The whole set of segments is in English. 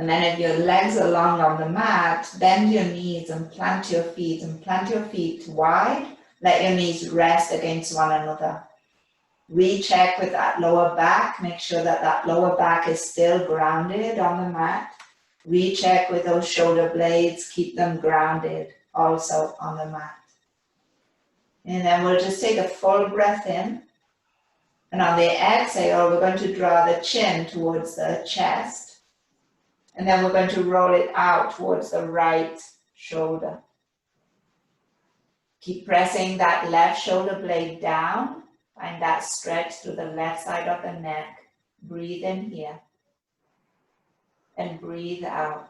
And then if your legs are long on the mat, bend your knees and plant your feet wide. Let your knees rest against one another. Recheck with that lower back. Make sure that that lower back is still grounded on the mat. Recheck with those shoulder blades. Keep them grounded also on the mat. And then we'll just take a full breath in. And on the exhale, we're going to draw the chin towards the chest. And then we're going to roll it out towards the right shoulder. Keep pressing that left shoulder blade down. Find that stretch to the left side of the neck. Breathe in here. And breathe out.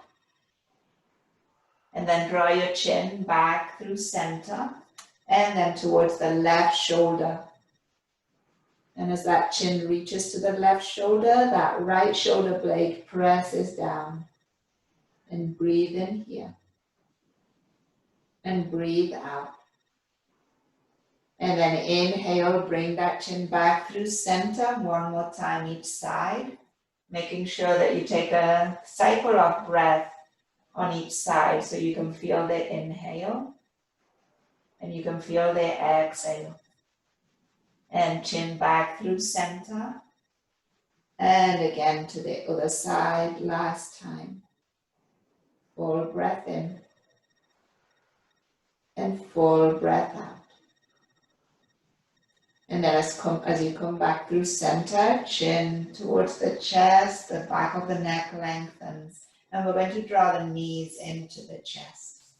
And then draw your chin back through center. And then towards the left shoulder. And as that chin reaches to the left shoulder, that right shoulder blade presses down. And breathe in here. And breathe out. And then inhale, bring that chin back through center. One more time each side. Making sure that you take a cycle of breath on each side so you can feel the inhale. And you can feel the exhale. And chin back through center. And again to the other side, last time. Full breath in. And full breath out. And then as you come back through center, chin towards the chest, the back of the neck lengthens. And we're going to draw the knees into the chest.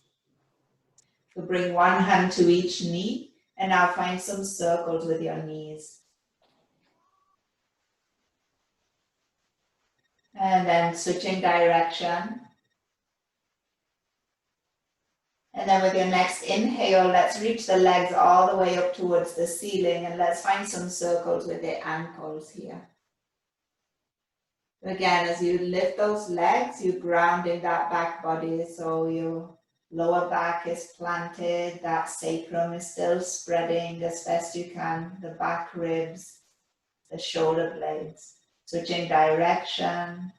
So bring one hand to each knee. And now find some circles with your knees. And then switching direction. And then with your next inhale, let's reach the legs all the way up towards the ceiling. And let's find some circles with the ankles here. Again, as you lift those legs, you ground in that back body. So your lower back is planted, that sacrum is still spreading as best you can, the back ribs, the shoulder blades. Switching direction.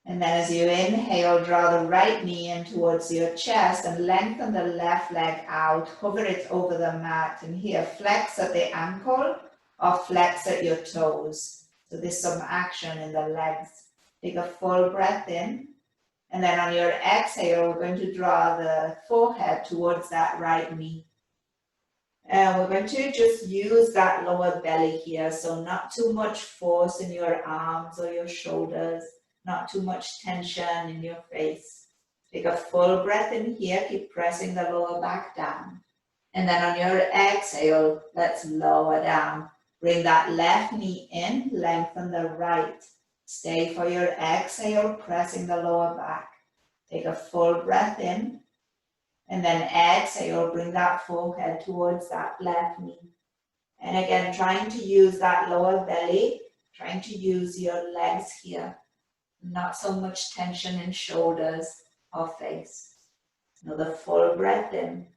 And then as you inhale, draw the right knee in towards your chest and lengthen the left leg out, hover it over the mat. And here, flex at the ankle or flex at your toes. So there's some action in the legs. Take a full breath in. And then on your exhale, we're going to draw the forehead towards that right knee. And we're going to just use that lower belly here. So not too much force in your arms or your shoulders. Not too much tension in your face. Take a full breath in here. Keep pressing the lower back down. And then on your exhale, let's lower down. Bring that left knee in. Lengthen the right. Stay for your exhale, pressing the lower back. Take a full breath in. And then exhale, bring that forehead towards that left knee. And again, trying to use that lower belly. Trying to use your legs here. Not so much tension in shoulders or face. Another full breath in.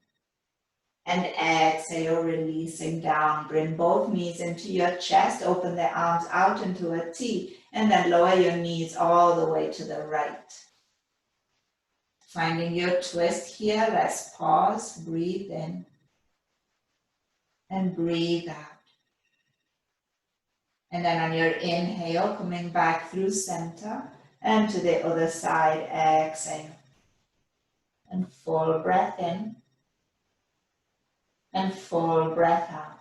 And exhale, releasing down. Bring both knees into your chest. Open the arms out into a T. And then lower your knees all the way to the right. Finding your twist here. Let's pause. Breathe in. And breathe out. And then on your inhale, coming back through center. And to the other side, exhale. And full breath in. And full breath out.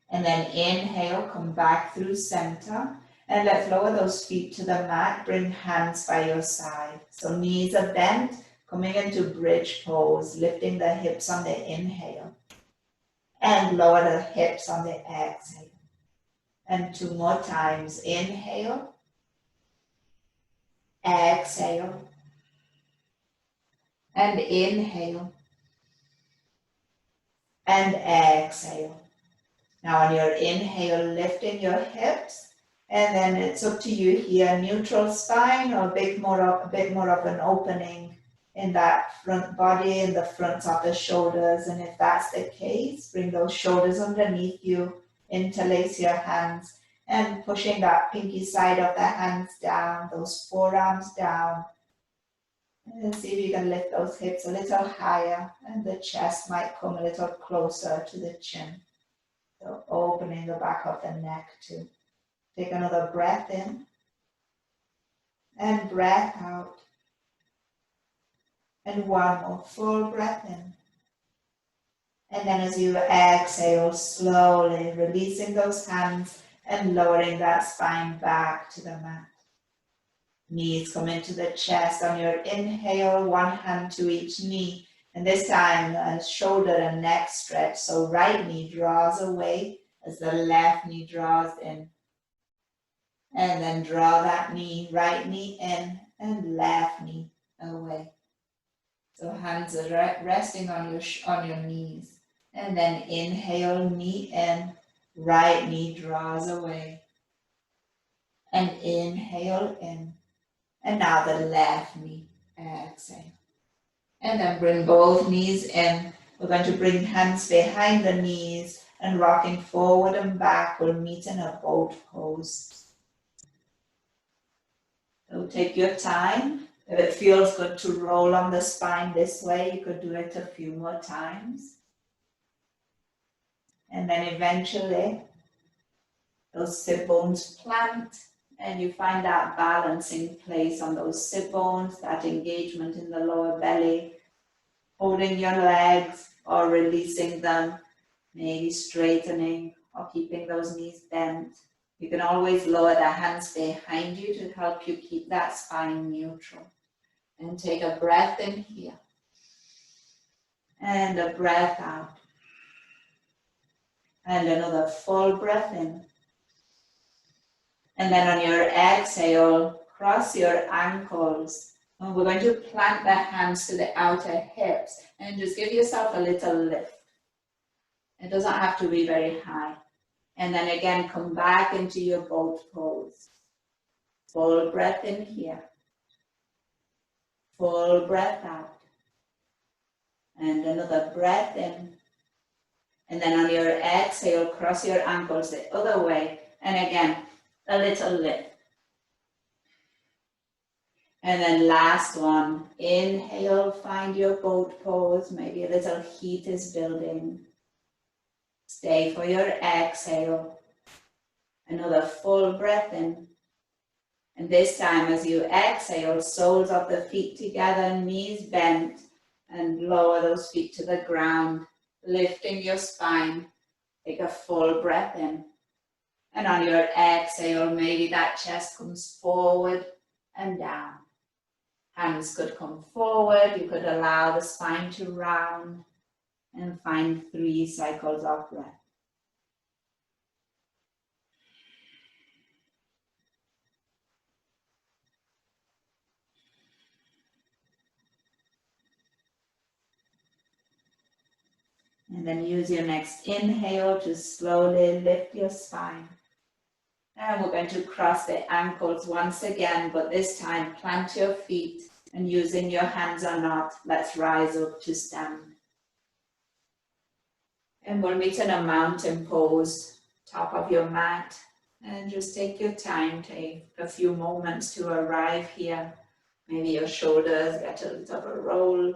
And then inhale, come back through center. And let's lower those feet to the mat. Bring hands by your side. So knees are bent, coming into bridge pose, lifting the hips on the inhale. And lower the hips on the exhale. And two more times. Inhale. Exhale. And inhale. And exhale. Now on your inhale, lifting your hips. And then it's up to you here, neutral spine or a bit more of an opening in that front body, in the fronts of the shoulders. And if that's the case, bring those shoulders underneath you, interlace your hands, And pushing that pinky side of the hands down, those forearms down. And see if you can lift those hips a little higher, and the chest might come a little closer to the chin. So opening the back of the neck too. Take another breath in and breath out. And one more full breath in. And then as you exhale, slowly releasing those hands and lowering that spine back to the mat. Knees come into the chest. On your inhale, one hand to each knee. And this time, shoulder and neck stretch. So right knee draws away as the left knee draws in. And then draw that knee, right knee in and left knee away. So hands are resting on your knees. And then inhale, knee in, right knee draws away. And inhale in. And now the left knee, exhale. And then bring both knees in. We're going to bring hands behind the knees and rocking forward and back. We'll meet in a boat pose. So take your time. If it feels good to roll on the spine this way, you could do it a few more times. And then eventually, those sit bones plant. And you find that balancing place on those sit bones, that engagement in the lower belly, holding your legs or releasing them, maybe straightening or keeping those knees bent. You can always lower the hands behind you to help you keep that spine neutral. And take a breath in here. And a breath out. And another full breath in. And then on your exhale, cross your ankles. And we're going to plant the hands to the outer hips and just give yourself a little lift. It doesn't have to be very high. And then again, come back into your boat pose. Full breath in here. Full breath out. And another breath in. And then on your exhale, cross your ankles the other way. And again, a little lift. And then last one, inhale, find your boat pose. Maybe a little heat is building. Stay for your exhale. Another full breath in. And this time as you exhale, soles of the feet together, knees bent, and lower those feet to the ground, lifting your spine. Take a full breath in. And on your exhale, maybe that chest comes forward and down. Hands could come forward. You could allow the spine to round and find 3 cycles of breath. And then use your next inhale to slowly lift your spine. And we're going to cross the ankles once again, but this time plant your feet and using your hands or not, let's rise up to stand. And we'll meet in a mountain pose, top of your mat. And just take your time, take a few moments to arrive here. Maybe your shoulders get a little of a roll.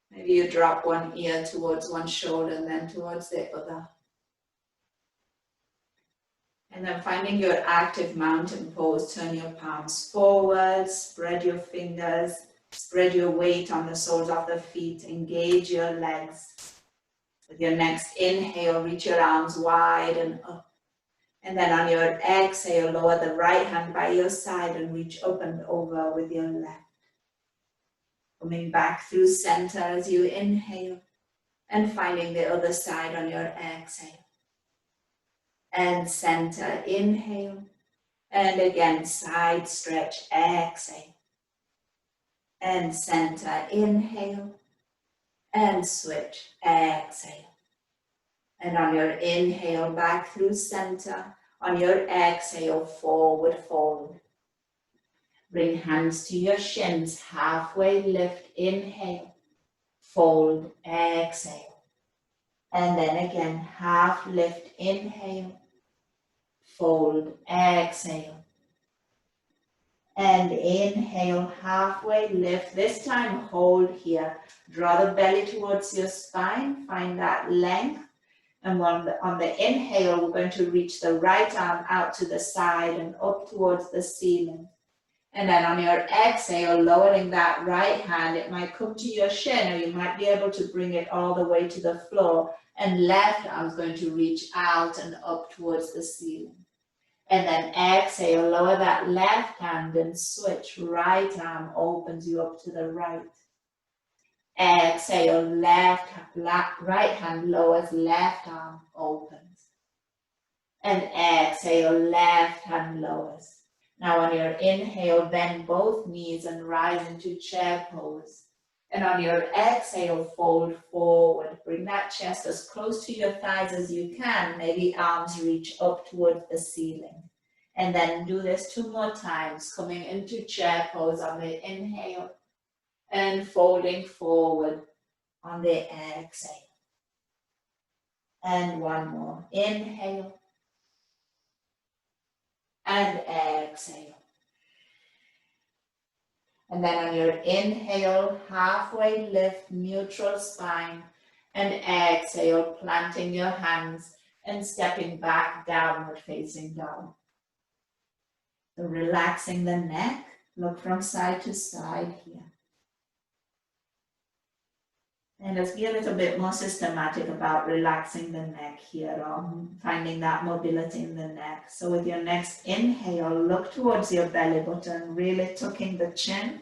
Maybe you drop one ear towards one shoulder and then towards the other. And then finding your active mountain pose, turn your palms forward, spread your fingers, spread your weight on the soles of the feet, engage your legs. With your next inhale, reach your arms wide and up. And then on your exhale, lower the right hand by your side and reach up and over with your left. Coming back through center as you inhale and finding the other side on your exhale. And center, inhale, and again side stretch, exhale, and center, inhale, and switch, exhale, and on your inhale back through center, on your exhale forward fold. Bring hands to your shins, halfway lift, inhale, fold, exhale, and then again half lift, inhale, fold, exhale. And inhale, halfway lift. This time hold here. Draw the belly towards your spine, find that length. And on the inhale, we're going to reach the right arm out to the side and up towards the ceiling. And then on your exhale, lowering that right hand, it might come to your shin, or you might be able to bring it all the way to the floor. And left arm is going to reach out and up towards the ceiling. And then exhale, lower that left hand and switch. Right arm opens you up to the right. Exhale, right hand lowers, left arm opens. And exhale, left hand lowers. Now on your inhale, bend both knees and rise into chair pose. And on your exhale, fold forward. Bring that chest as close to your thighs as you can. Maybe arms reach up towards the ceiling. And then do this 2 more times, coming into chair pose on the inhale and folding forward on the exhale. And 1 more. Inhale and exhale. And then on your inhale, halfway lift, neutral spine, and exhale, planting your hands and stepping back, downward facing dog. So relaxing the neck, look from side to side here. And let's be a little bit more systematic about relaxing the neck here, or finding that mobility in the neck. So with your next inhale, look towards your belly button, really tucking the chin.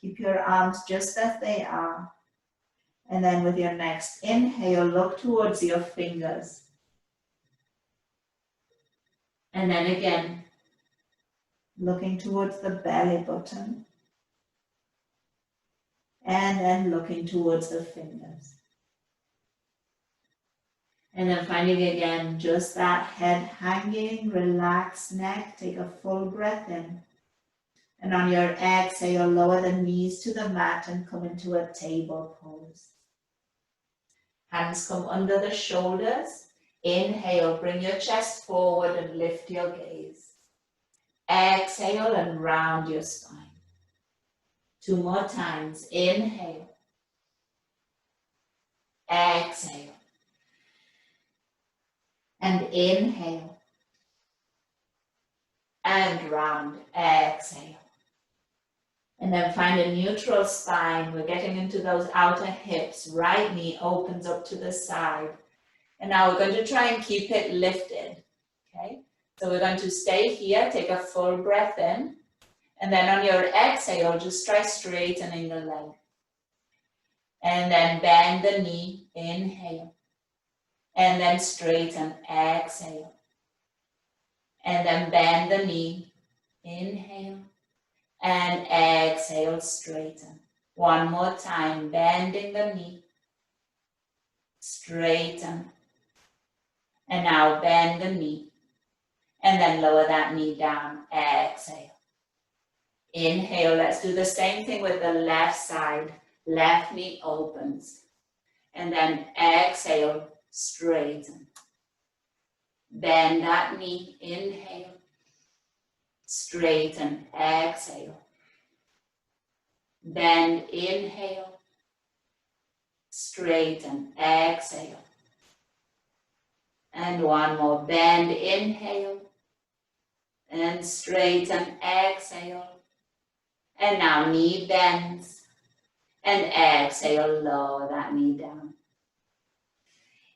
Keep your arms just as they are. And then with your next inhale, look towards your fingers. And then again, looking towards the belly button. And then looking towards the fingers. And then finding again just that head hanging, relaxed neck. Take a full breath in. And on your exhale, lower the knees to the mat and come into a table pose. Hands come under the shoulders. Inhale, bring your chest forward and lift your gaze. Exhale and round your spine. 2 more times. Inhale. Exhale. And inhale. And round. Exhale. And then find a neutral spine. We're getting into those outer hips. Right knee opens up to the side. And now we're going to try and keep it lifted. Okay? So we're going to stay here. Take a full breath in. And then on your exhale, just try straightening the leg. And then bend the knee, inhale. And then straighten, exhale. And then bend the knee, inhale. And exhale, straighten. 1 more time, bending the knee. Straighten. And now bend the knee. And then lower that knee down, exhale. Inhale, let's do the same thing with the left side. Left knee opens. And then exhale, straighten. Bend that knee, inhale. Straighten, exhale. Bend, inhale. Straighten, exhale. And 1 more, bend, inhale. And straighten, exhale. And now knee bends. And exhale, lower that knee down.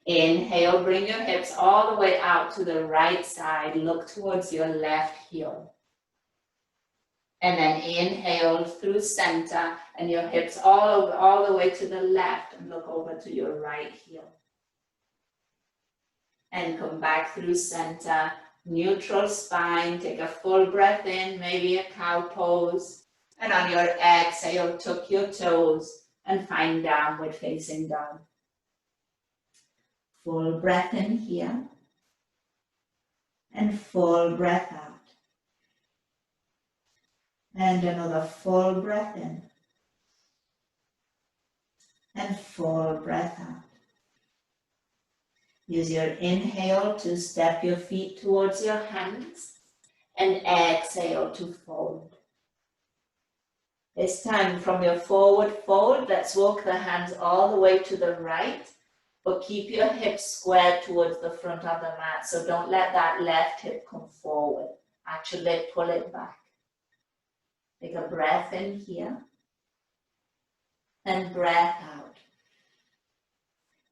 Inhale, bring your hips all the way out to the right side. Look towards your left heel. And then inhale through center and your hips all the way to the left and look over to your right heel. And come back through center, neutral spine. Take a full breath in, maybe a cow pose. And on your exhale, tuck your toes and find downward facing dog. Full breath in here. And full breath out. And another full breath in. And full breath out. Use your inhale to step your feet towards your hands and exhale to fold. This time from your forward fold, let's walk the hands all the way to the right, but keep your hips squared towards the front of the mat. So don't let that left hip come forward. Actually pull it back. Take a breath in here and breath out.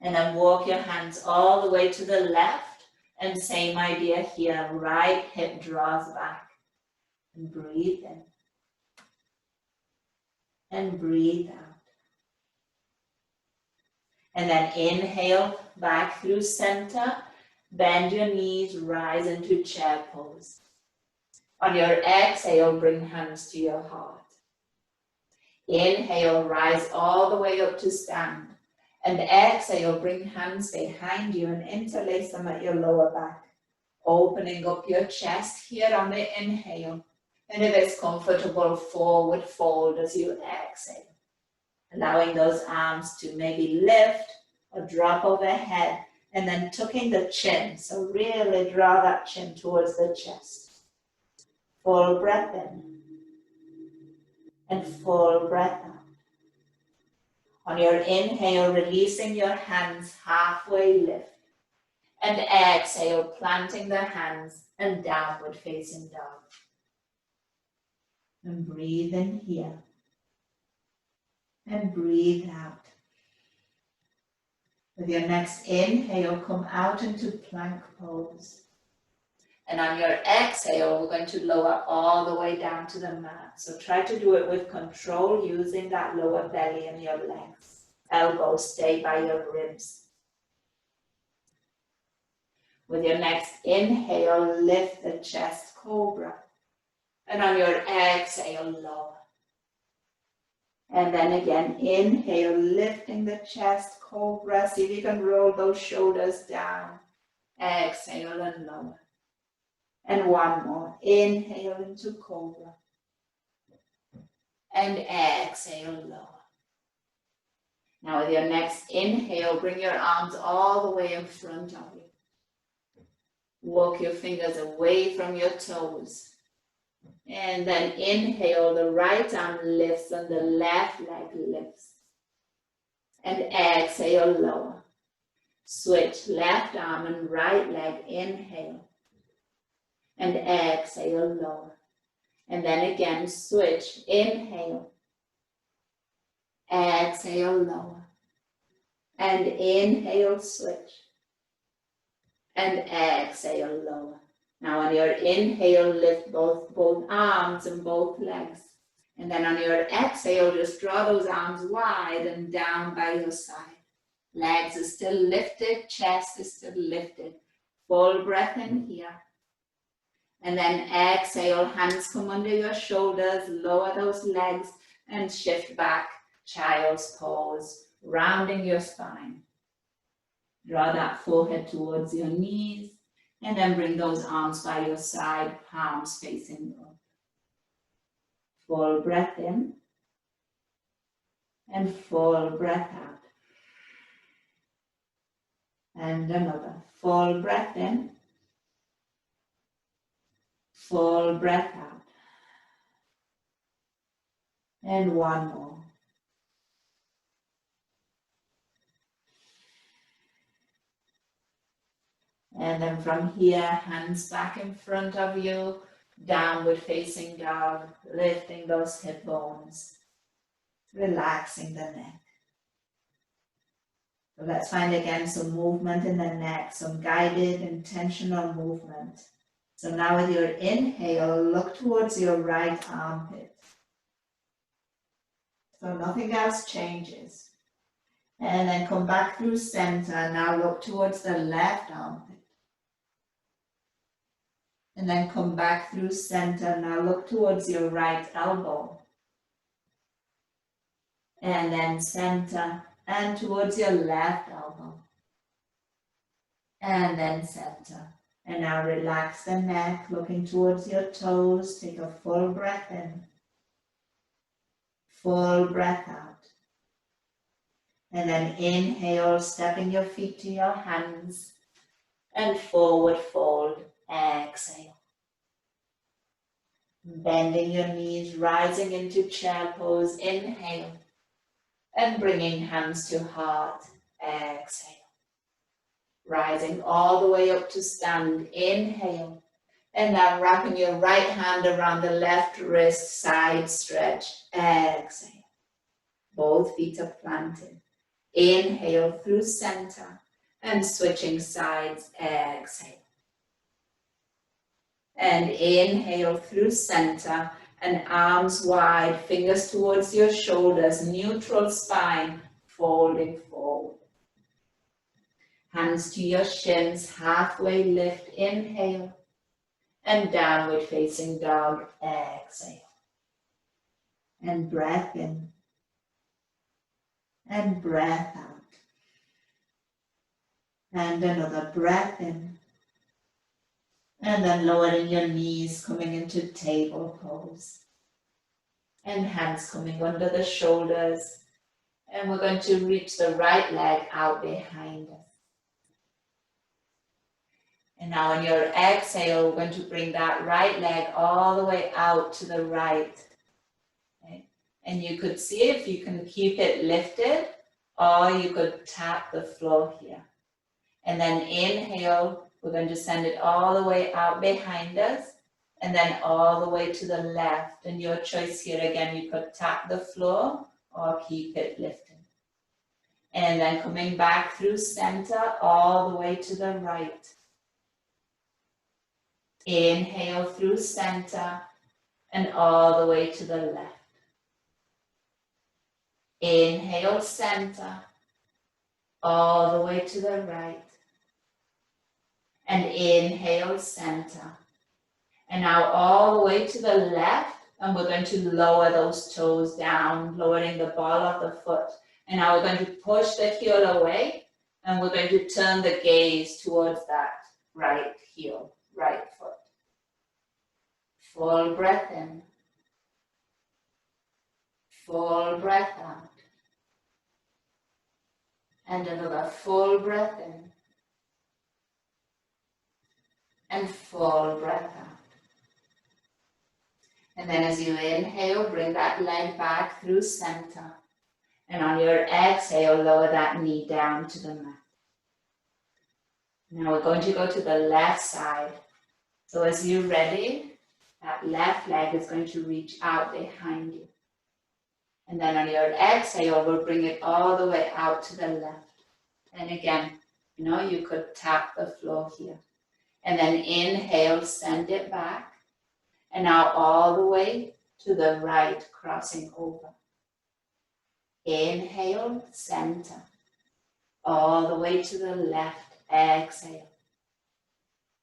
And then walk your hands all the way to the left, and same idea here, right hip draws back. And breathe in. And breathe out. And then inhale back through center, bend your knees, rise into chair pose. On your exhale, bring hands to your heart. Inhale, rise all the way up to stand. And exhale, bring hands behind you and interlace them at your lower back. Opening up your chest here on the inhale. And if it's comfortable, forward fold as you exhale. Allowing those arms to maybe lift or drop overhead. And then tucking the chin. So really draw that chin towards the chest. Full breath in. And full breath out. On your inhale, releasing your hands, halfway lift. And exhale, planting the hands and downward facing dog. And breathe in here. And breathe out. With your next inhale, come out into plank pose. And on your exhale, we're going to lower all the way down to the mat. So try to do it with control, using that lower belly and your legs. Elbows stay by your ribs. With your next inhale, lift the chest, cobra. And on your exhale, lower. And then again, inhale, lifting the chest, cobra. See if you can roll those shoulders down. Exhale and lower. And one more. Inhale into cobra. And exhale, lower. Now with your next inhale, bring your arms all the way in front of you. Walk your fingers away from your toes. And then inhale, the right arm lifts and the left leg lifts. And exhale, lower. Switch left arm and right leg, inhale. And exhale, lower. And then again, switch, inhale. Exhale, lower. And inhale, switch. And exhale, lower. Now on your inhale, lift both arms and both legs. And then on your exhale, just draw those arms wide and down by your side. Legs are still lifted, chest is still lifted. Full breath in here. And then exhale, hands come under your shoulders, lower those legs and shift back, child's pose, rounding your spine. Draw that forehead towards your knees. And then bring those arms by your side, palms facing up. Full breath in. And full breath out. And another. Full breath in. Full breath out. And one more. And then from here, hands back in front of you, downward facing dog, lifting those hip bones, relaxing the neck. So let's find again some movement in the neck, some guided, intentional movement. So now with your inhale, look towards your right armpit. So nothing else changes. And then come back through center, now look towards the left armpit. And then come back through center. Now look towards your right elbow. And then center and towards your left elbow. And then center. And now relax the neck, looking towards your toes. Take a full breath in. Full breath out. And then inhale, stepping your feet to your hands. and forward fold, exhale. Bending your knees, rising into chair pose, inhale, and bringing hands to heart, exhale. Rising all the way up to stand, inhale, and now wrapping your right hand around the left wrist, side stretch, exhale. Both feet are planted. Inhale through center and switching sides, exhale. And inhale through center and arms wide, fingers towards your shoulders, neutral spine, folding forward. Hands to your shins, halfway lift, inhale, and downward facing dog, exhale. And breath in, and breath out. And another breath in. And then lowering your knees, coming into table pose. And hands coming under the shoulders. And we're going to reach the right leg out behind us. And now on your exhale, we're going to bring that right leg all the way out to the right. Okay? And you could see if you can keep it lifted, or you could tap the floor here. And then inhale, we're going to send it all the way out behind us, and then all the way to the left. And your choice here again, you could tap the floor or keep it lifted. And then coming back through center, all the way to the right. Inhale through center and all the way to the left. Inhale center, all the way to the right. And inhale center. And now all the way to the left, and we're going to lower those toes down, lowering the ball of the foot. And now we're going to push the heel away, and we're going to turn the gaze towards that right heel, right foot. Full breath in. Full breath out. And another full breath in. And full breath out. And then as you inhale, bring that leg back through center. And on your exhale, lower that knee down to the mat. Now we're going to go to the left side. So as you're ready, that left leg is going to reach out behind you. And then on your exhale, we'll bring it all the way out to the left. And again, you could tap the floor here. And then inhale, send it back. And now all the way to the right, crossing over. Inhale, center. All the way to the left, exhale.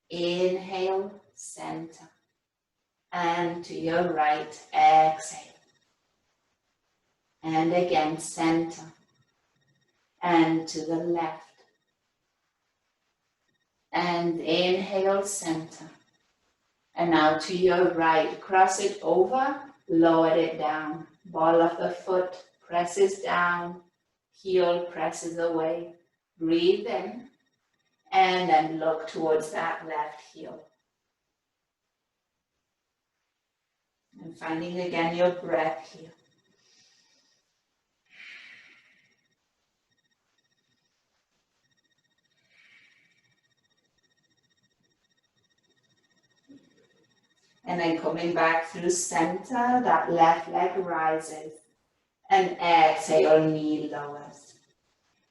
Inhale, center. And to your right, exhale. And again, center. And to the left. And inhale, center. And now to your right, cross it over, lower it down. Ball of the foot presses down, heel presses away. Breathe in, and then look towards that left heel. And finding again your breath here. And then coming back through center, that left leg rises. And exhale, knee lowers.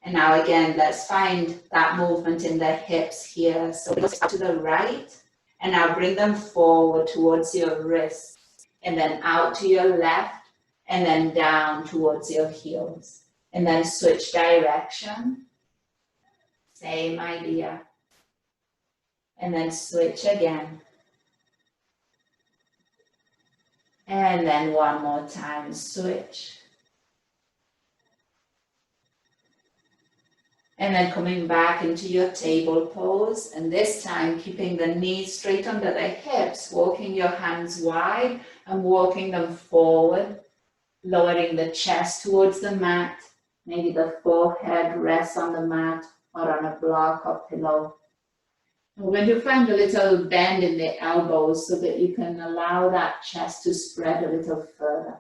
And now again, let's find that movement in the hips here. So go to the right, and now bring them forward towards your wrists. And then out to your left, and then down towards your heels. And then switch direction. Same idea. And then switch again. And then one more time, switch. And then coming back into your table pose, and this time keeping the knees straight under the hips, walking your hands wide and walking them forward, lowering the chest towards the mat. Maybe the forehead rests on the mat or on a block or pillow. We're going to find a little bend in the elbows so that you can allow that chest to spread a little further.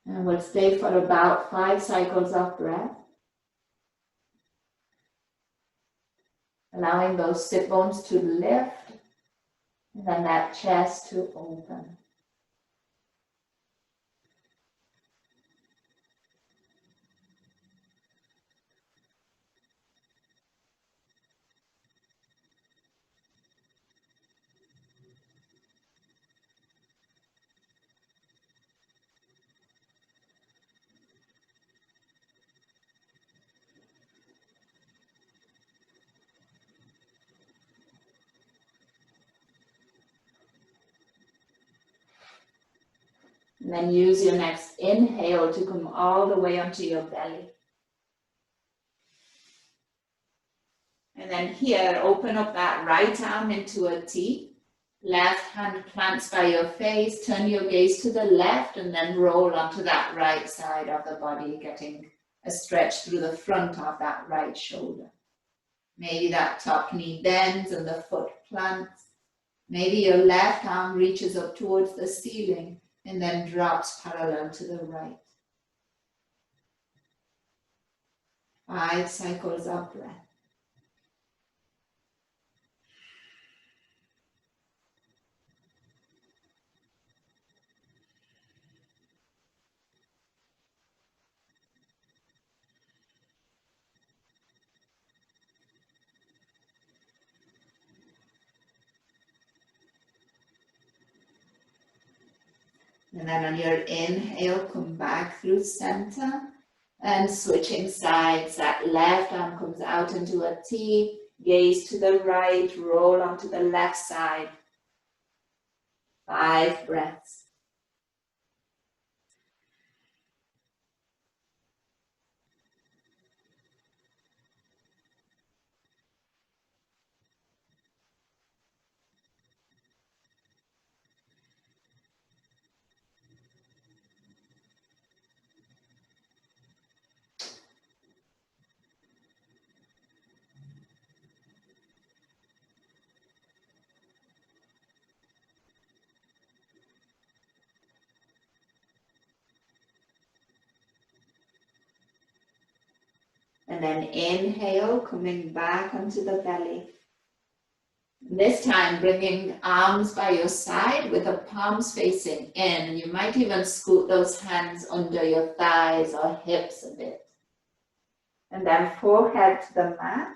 And we'll stay for about 5 cycles of breath. Allowing those sit bones to lift and then that chest to open. And then use your next inhale to come all the way onto your belly. And then here, open up that right arm into a T. Left hand plants by your face, turn your gaze to the left and then roll onto that right side of the body, getting a stretch through the front of that right shoulder. Maybe that top knee bends and the foot plants. Maybe your left arm reaches up towards the ceiling and then drops parallel to the right. 5 cycles of breath. And then on your inhale, come back through center and switching sides. That left arm comes out into a T, gaze to the right, roll onto the left side. 5 breaths. And then inhale, coming back onto the belly. This time, bringing arms by your side with the palms facing in. And you might even scoot those hands under your thighs or hips a bit. And then forehead to the mat.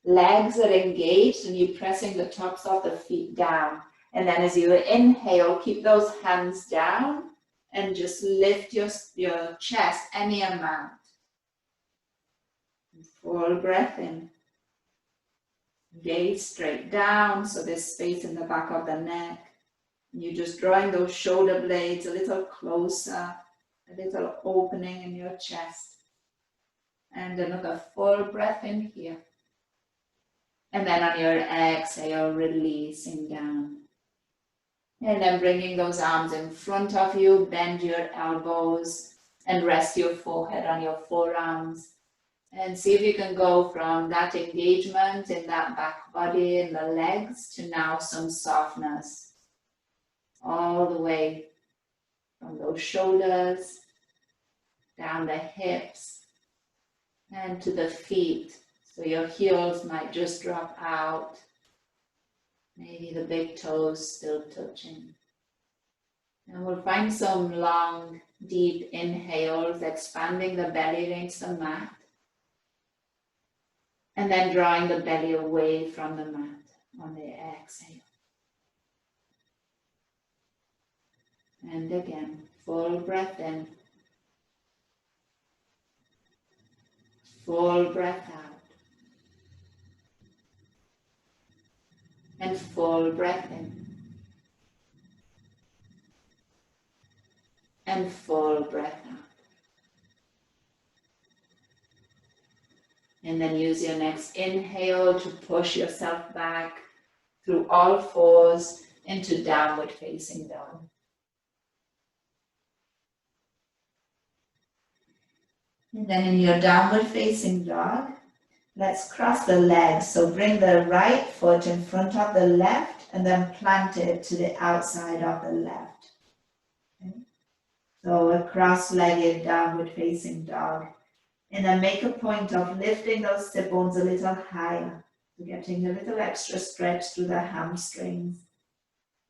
Legs are engaged and you're pressing the tops of the feet down. And then as you inhale, keep those hands down and just lift your chest any amount. Full breath in. Gaze straight down, so there's space in the back of the neck. You're just drawing those shoulder blades a little closer, a little opening in your chest. And another full breath in here. And then on your exhale, releasing down. And then bringing those arms in front of you, bend your elbows and rest your forehead on your forearms. And see if you can go from that engagement in that back body and the legs to now some softness. All the way from those shoulders, down the hips, and to the feet. So your heels might just drop out. Maybe the big toes still touching. And we'll find some long, deep inhales, expanding the belly against the mat. And then drawing the belly away from the mat on the exhale. And again, full breath in. Full breath out. And full breath in. And full breath out. And then use your next inhale to push yourself back through all fours into downward facing dog. And then in your downward facing dog, Let's cross the legs. So bring the right foot in front of the left and then plant it to the outside of the left. Okay. So a cross-legged downward facing dog. And then make a point of lifting those sit bones a little higher. So getting a little extra stretch through the hamstrings.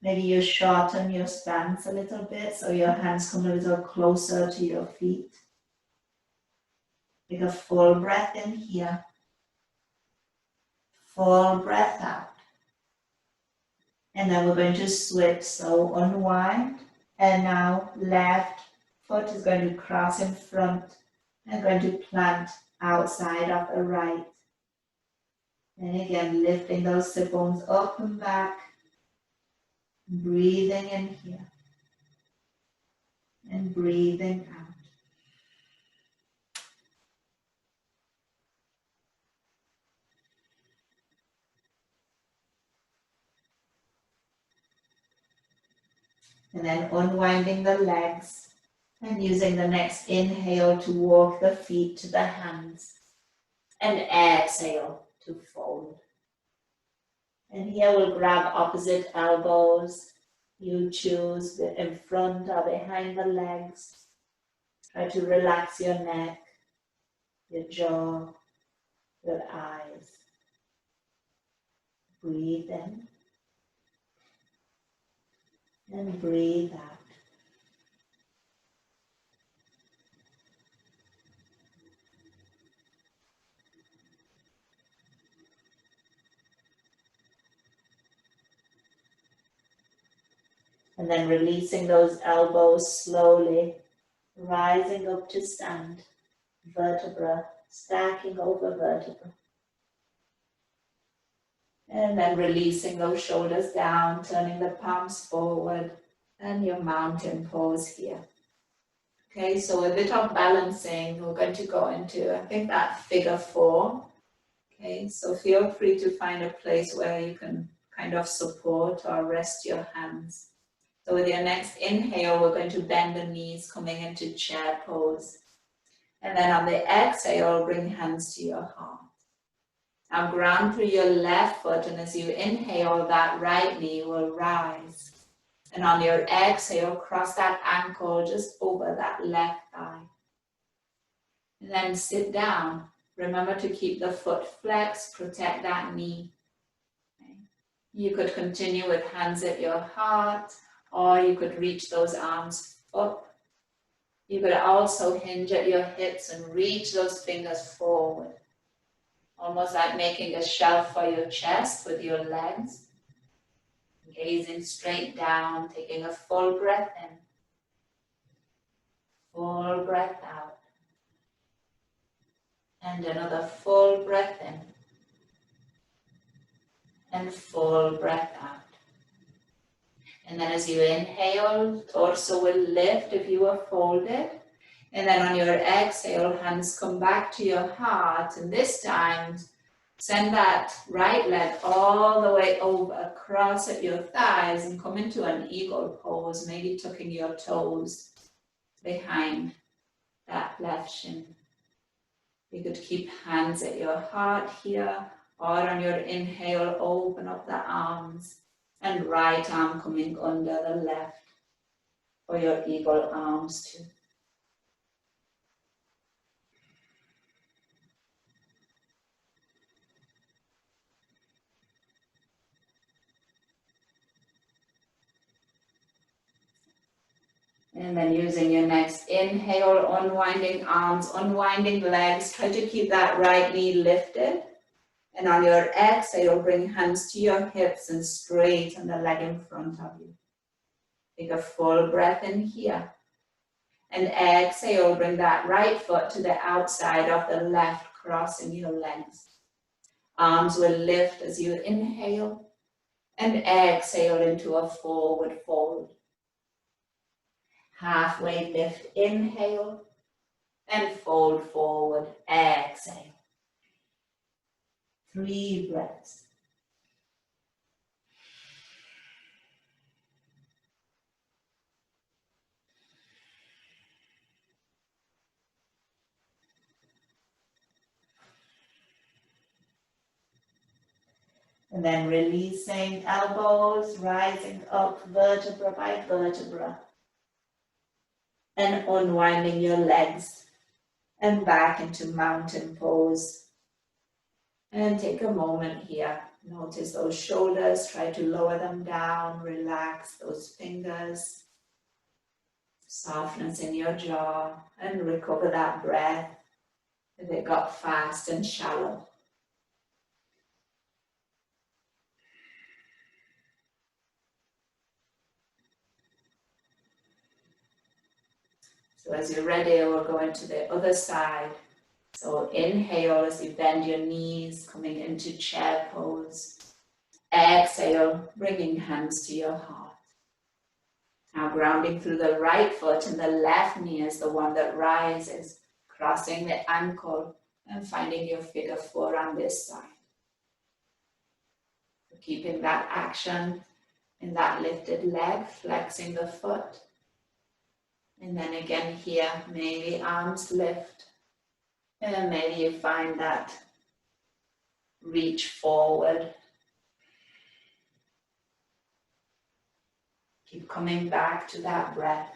Maybe you shorten your stance a little bit so your hands come a little closer to your feet. Take a full breath in here. Full breath out. And then we're going to switch. So unwind. And now left foot is going to cross in front and going to plant outside of the right. And again, lifting those sit bones up and back. Breathing in here. And breathing out. And then unwinding the legs and using the next inhale to walk the feet to the hands and exhale to fold. And here we'll grab opposite elbows. You choose in front or behind the legs. Try to relax your neck, your jaw, your eyes. Breathe in and breathe out. And then releasing those elbows slowly, rising up to stand, vertebra stacking over vertebra. And then releasing those shoulders down, turning the palms forward, and your mountain pose here. Okay, so a bit of balancing. We're going to go into, I think, that figure 4. Okay, so feel free to find a place where you can kind of support or rest your hands. So with your next inhale, we're going to bend the knees, coming into chair pose. And then on the exhale, bring hands to your heart. Now ground through your left foot, and as you inhale, that right knee will rise. And on your exhale, cross that ankle just over that left thigh. And then sit down. Remember to keep the foot flexed, protect that knee. Okay. You could continue with hands at your heart, or you could reach those arms up. You could also hinge at your hips and reach those fingers forward. Almost like making a shelf for your chest with your legs. Gazing straight down, taking a full breath in. Full breath out. And another full breath in. And full breath out. And then as you inhale, torso will lift if you are folded. And then on your exhale, hands come back to your heart. And this time, send that right leg all the way over, across at your thighs and come into an eagle pose, maybe tucking your toes behind that left shin. You could keep hands at your heart here, or on your inhale, open up the arms and right arm coming under the left for your eagle arms too. And then using your next inhale, unwinding arms, unwinding legs. Try to keep that right knee lifted. And on your exhale, bring hands to your hips and straighten the leg in front of you. Take a full breath in here. And exhale, bring that right foot to the outside of the left, crossing your legs. Arms will lift as you inhale. And exhale into a forward fold. Halfway lift, inhale, and fold forward, exhale. 3 breaths. And then releasing elbows, rising up vertebra by vertebra. And unwinding your legs and back into mountain pose. And take a moment here. Notice those shoulders, try to lower them down, relax those fingers. Softness in your jaw and recover that breath if it got fast and shallow. So as you're ready, we're going to the other side. So inhale as you bend your knees, coming into chair pose. Exhale, bringing hands to your heart. Now grounding through the right foot and the left knee is the one that rises, crossing the ankle and finding your figure four on this side. So keeping that action in that lifted leg, flexing the foot. And then again here, maybe arms lift. And maybe you find that reach forward. Keep coming back to that breath.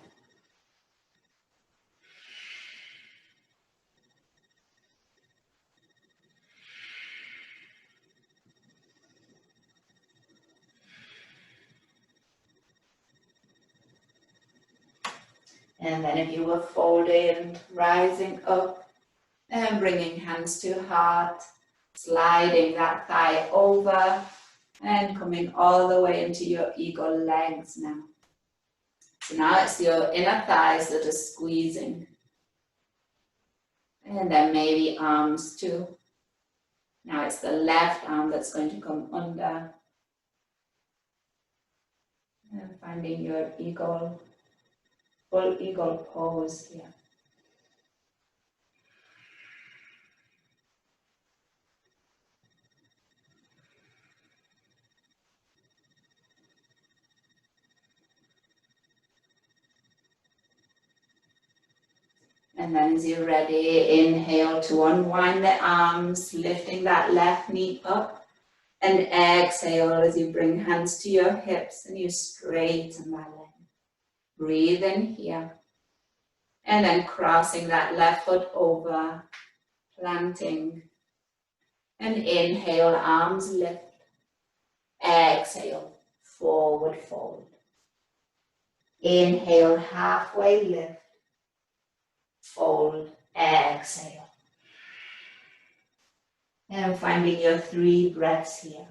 And then if you were folding, rising up and bringing hands to heart, sliding that thigh over and coming all the way into your eagle legs now. So now it's your inner thighs that are squeezing. And then maybe arms too. Now it's the left arm that's going to come under. And finding your eagle, full eagle pose here. And then as you're ready, inhale to unwind the arms, lifting that left knee up. And exhale as you bring hands to your hips and you straighten that leg. Breathe in here. And then crossing that left foot over, planting. And inhale, arms lift. Exhale, forward fold. Inhale, halfway lift. Fold, exhale. And finding your 3 breaths here.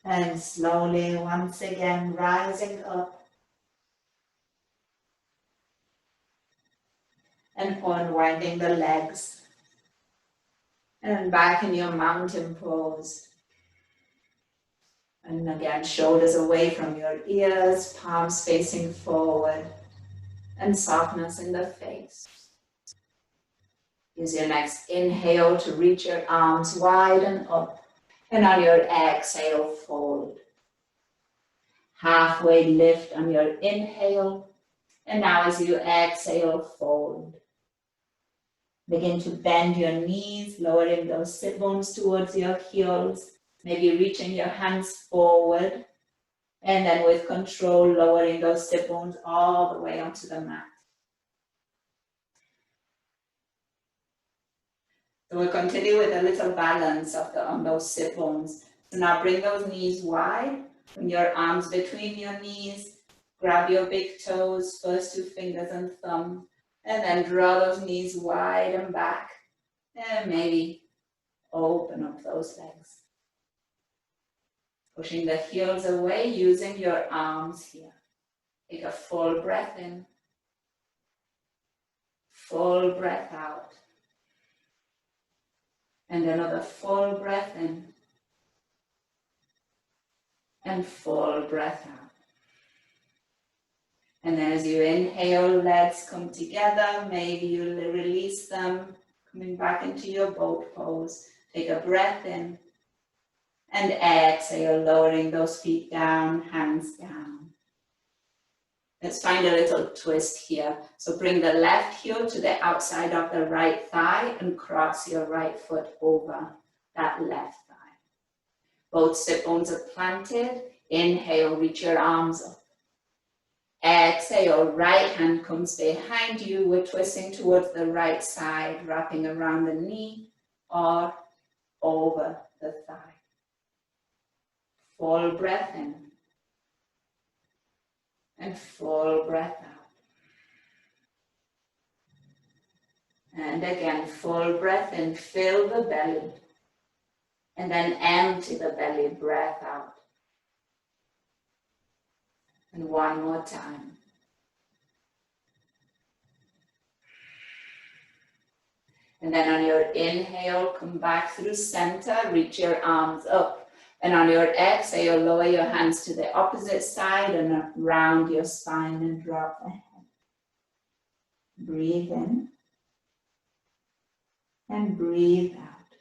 And slowly, once again, rising up. And unwinding the legs. And back in your mountain pose. And again, shoulders away from your ears, palms facing forward. And softness in the face. Use your next inhale to reach your arms wide and up. And on your exhale, fold. Halfway lift on your inhale. And now as you exhale, fold. Begin to bend your knees, lowering those sit bones towards your heels. Maybe reaching your hands forward. And then with control, lowering those sit bones all the way onto the mat. So we'll continue with a little balance on those sit bones. So now bring those knees wide. Bring your arms between your knees. Grab your big toes, first 2 fingers and thumb. And then draw those knees wide and back. And maybe open up those legs. Pushing the heels away, using your arms here. Take a full breath in. Full breath out. And another full breath in. And full breath out. And then as you inhale, legs come together. Maybe you release them, coming back into your boat pose. Take a breath in. And exhale, lowering those feet down, hands down. Let's find a little twist here. So bring the left heel to the outside of the right thigh and cross your right foot over that left thigh. Both sit bones are planted. Inhale, reach your arms up. Exhale, right hand comes behind you. We're twisting towards the right side, wrapping around the knee or over the thigh. Full breath in. And full breath out. And again, full breath in, fill the belly. And then empty the belly, breath out. And one more time. And then on your inhale, come back through center, reach your arms up. And on your exhale, lower your hands to the opposite side and round your spine and drop the head. Breathe in. And breathe out.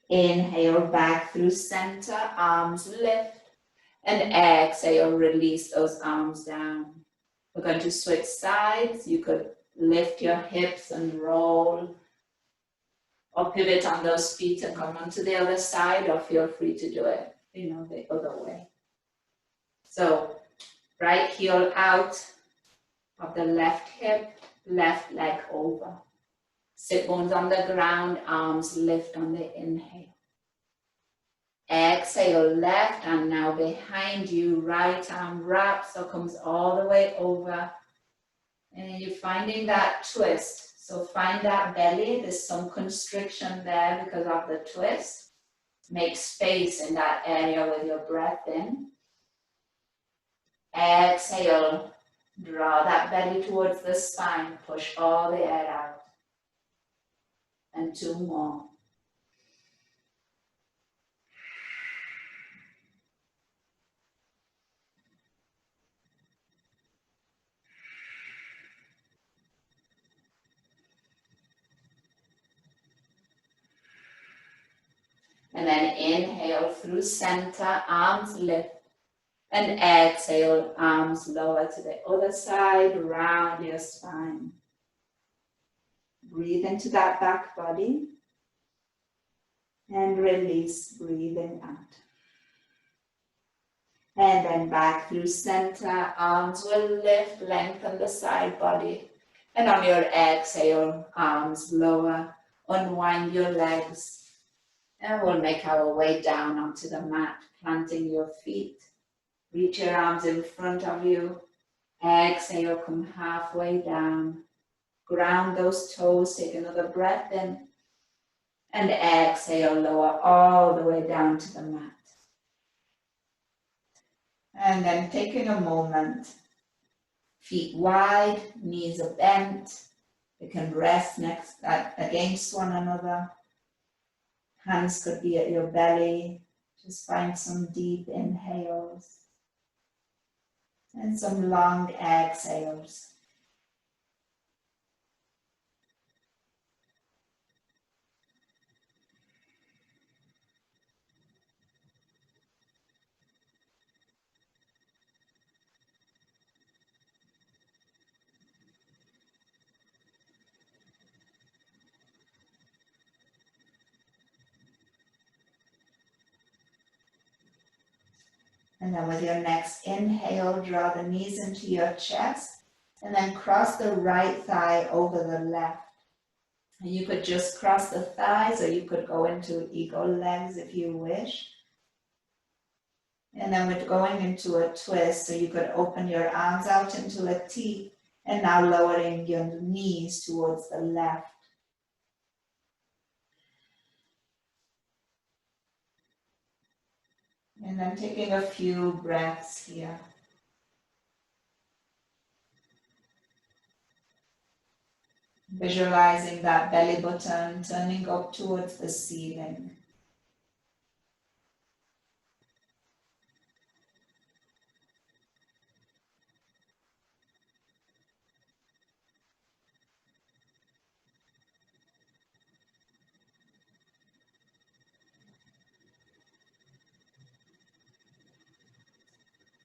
Inhale back through center, arms lift. And exhale, release those arms down. We're going to switch sides. You could lift your hips and roll. Or pivot on those feet and come onto the other side, or feel free to do it, the other way. So, right heel out of the left hip, left leg over. Sit bones on the ground, arms lift on the inhale. Exhale, left hand now behind you, right arm wraps or comes all the way over. And you're finding that twist. So find that belly, there's some constriction there because of the twist. Make space in that area with your breath in. Exhale, draw that belly towards the spine, push all the air out. And two more. And then inhale through center, arms lift. And exhale, arms lower to the other side, round your spine. Breathe into that back body. And release, breathing out. And then back through center, arms will lift, lengthen the side body. And on your exhale, arms lower, unwind your legs. And we'll make our way down onto the mat, planting your feet. Reach your arms in front of you. Exhale, come halfway down. Ground those toes, take another breath in. And exhale, lower all the way down to the mat. And then taking a moment, feet wide, knees are bent. You can rest against one another. Hands could be at your belly. Just find some deep inhales. And some long exhales. And then with your next inhale, draw the knees into your chest and then cross the right thigh over the left. And you could just cross the thighs or you could go into eagle legs if you wish. And then we're going into a twist, so you could open your arms out into a T and now lowering your knees towards the left. And then taking a few breaths here. Visualizing that belly button turning up towards the ceiling.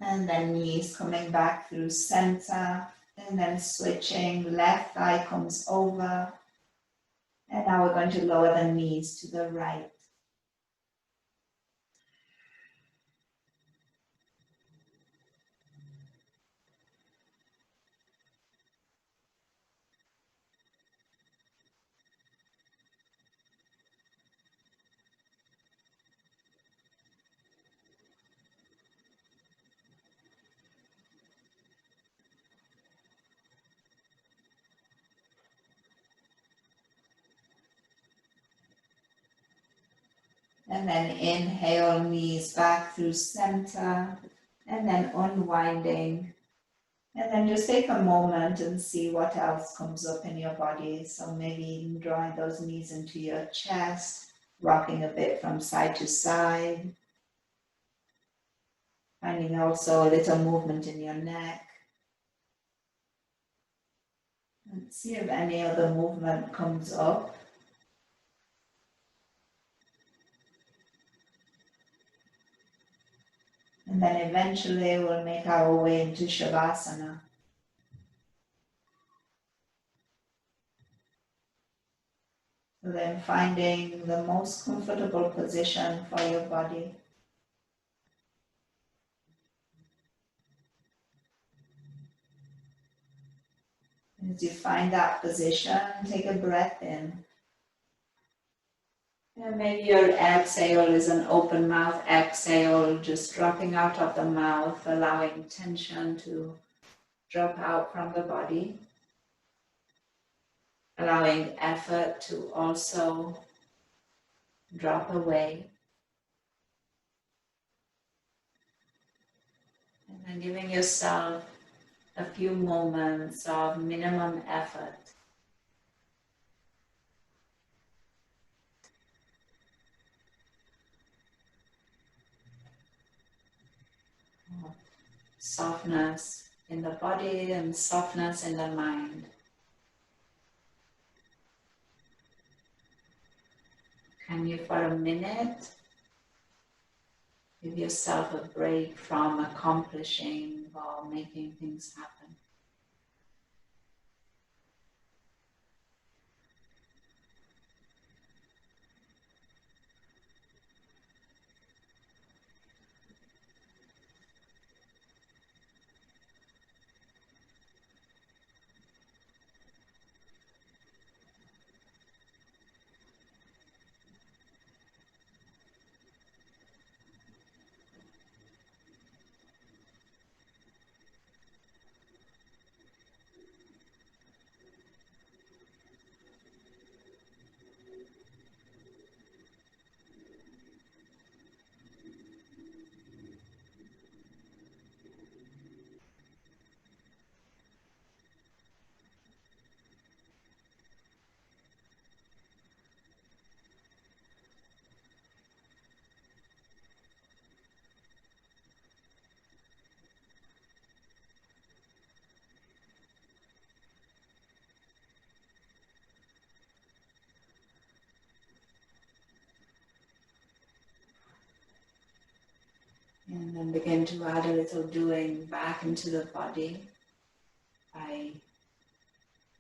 And then knees coming back through center, and then switching, left thigh comes over. And now we're going to lower the knees to the right. And then inhale, knees back through center, and then unwinding. And then just take a moment and see what else comes up in your body. So maybe drawing those knees into your chest, rocking a bit from side to side. Finding also a little movement in your neck. And see if any other movement comes up. And then eventually we'll make our way into Shavasana. So then finding the most comfortable position for your body. As you find that position, take a breath in. And maybe your exhale is an open mouth exhale, just dropping out of the mouth, allowing tension to drop out from the body, allowing effort to also drop away. And then giving yourself a few moments of minimum effort. Softness in the body and softness in the mind. Can you, for a minute, give yourself a break from accomplishing or making things happen? And then begin to add a little doing back into the body by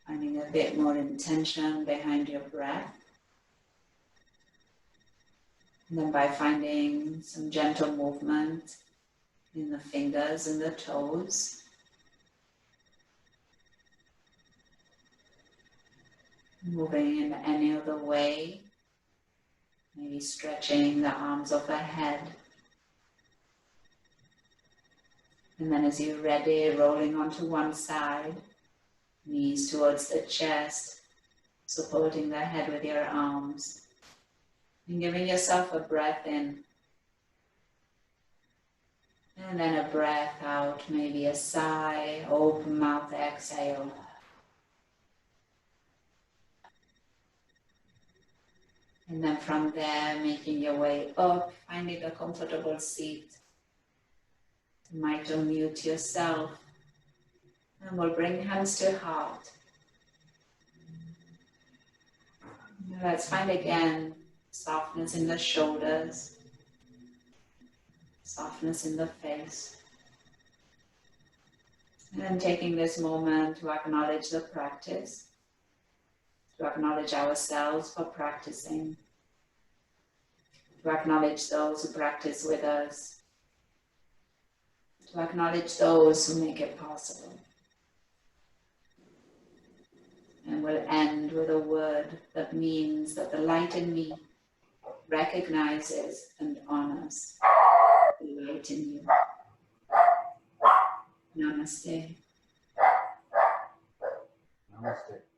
finding a bit more intention behind your breath. And then by finding some gentle movement in the fingers and the toes. Moving in any other way, maybe stretching the arms overhead. And then as you're ready, rolling onto one side, knees towards the chest, supporting the head with your arms. And giving yourself a breath in. And then a breath out, maybe a sigh, open mouth exhale. And then from there, making your way up, finding a comfortable seat. You might unmute yourself. And we'll bring hands to heart. Let's find again softness in the shoulders, softness in the face. And then taking this moment to acknowledge the practice, to acknowledge ourselves for practicing, to acknowledge those who practice with us, to acknowledge those who make it possible. And we'll end with a word that means that the light in me recognizes and honors the light in you. Namaste. Namaste.